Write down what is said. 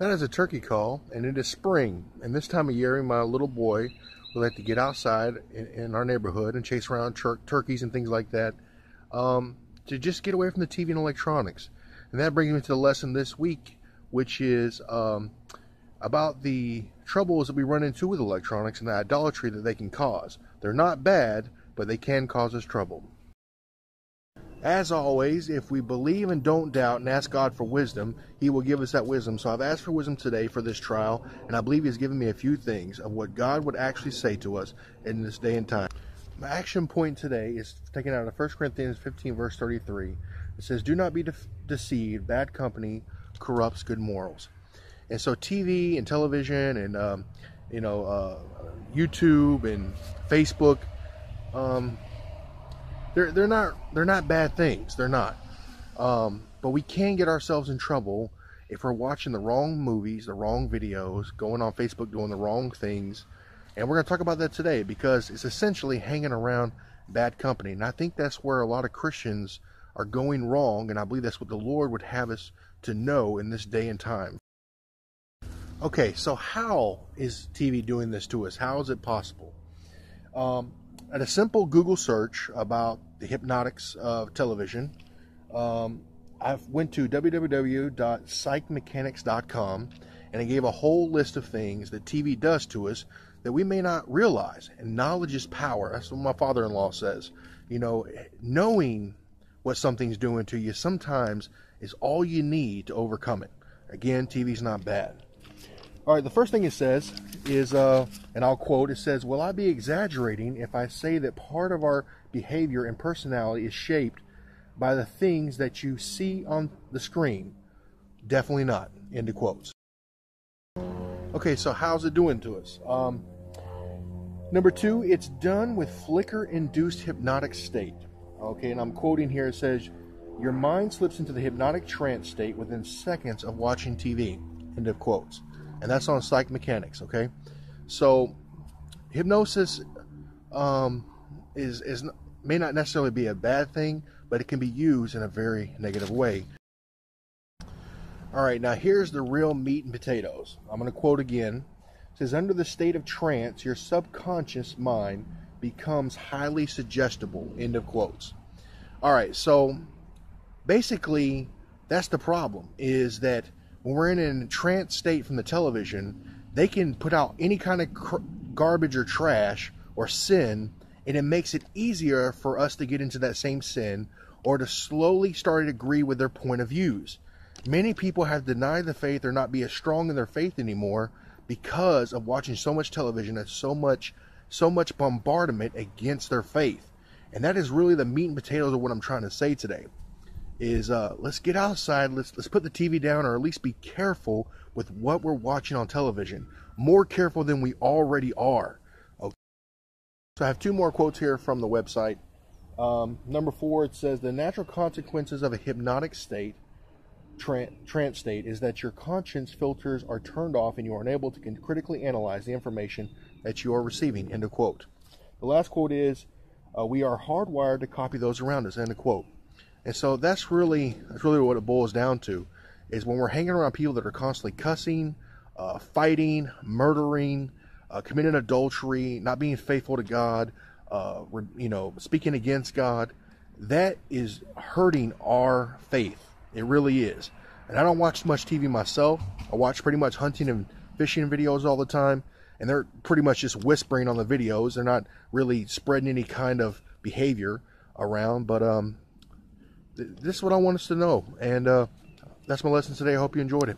That is a turkey call, and it is spring. And this time of year, my little boy would like to get outside in our neighborhood and chase around turkeys and things like that, to just get away from the TV and electronics. And that brings me to the lesson this week, which is about the troubles that we run into with electronics and the idolatry that they can cause. They're not bad, but they can cause us trouble. As always, if we believe and don't doubt and ask God for wisdom, He will give us that wisdom. So I've asked for wisdom today for this trial, and I believe He's given me a few things of what God would actually say to us in this day and time. My action point today is taken out of 1 Corinthians 15, verse 33. It says, "Do not be deceived. Bad company corrupts good morals." And so TV and television and YouTube and Facebook, they're not bad things. They're not. But we can get ourselves in trouble if we're watching the wrong movies, the wrong videos, going on Facebook doing the wrong things. And we're going to talk about that today because it's essentially hanging around bad company. And I think that's where a lot of Christians are going wrong, and I believe that's what the Lord would have us to know in this day and time. Okay, so how is TV doing this to us? How is it possible? At a simple Google search about the hypnotics of television, I went to www.psychmechanics.com, and it gave a whole list of things that TV does to us that we may not realize. And knowledge is power. That's what my father-in-law says. You know, knowing what something's doing to you sometimes is all you need to overcome it. Again, TV's not bad. All right, the first thing it says is, and I'll quote, it says, "Will I be exaggerating if I say that part of our behavior and personality is shaped by the things that you see on the screen?" Definitely not. End of quotes. Okay, so how's it doing to us? Number two, it's done with flicker-induced hypnotic state. Okay, and I'm quoting here, it says, "Your mind slips into the hypnotic trance state within seconds of watching TV." End of quotes. And that's on Psych Mechanics, okay? So, hypnosis may not necessarily be a bad thing, but it can be used in a very negative way. All right, now here's the real meat and potatoes. I'm going to quote again. It says, "Under the state of trance, your subconscious mind becomes highly suggestible." End of quotes. All right, so basically, that's the problem, is that when we're in a trance state from the television, they can put out any kind of garbage or trash or sin, and it makes it easier for us to get into that same sin or to slowly start to agree with their point of views. Many people have denied the faith or not be as strong in their faith anymore because of watching so much television and so much bombardment against their faith. And that is really the meat and potatoes of what I'm trying to say today. Is let's get outside, let's put the TV down, or at least be careful with what we're watching on television. More careful than we already are. Okay. So I have two more quotes here from the website. Number 4, it says, "The natural consequences of a hypnotic state, trance state, is that your conscience filters are turned off and you are unable to critically analyze the information that you are receiving." End of quote. The last quote is, "We are hardwired to copy those around us." End of quote. And so that's really what it boils down to, is when we're hanging around people that are constantly cussing, fighting, murdering, committing adultery, not being faithful to God, speaking against God, that is hurting our faith. It really is. And I don't watch much TV myself. I watch pretty much hunting and fishing videos all the time, and they're pretty much just whispering on the videos. They're not really spreading any kind of behavior around, but this is what I want us to know, and that's my lesson today. I hope you enjoyed it.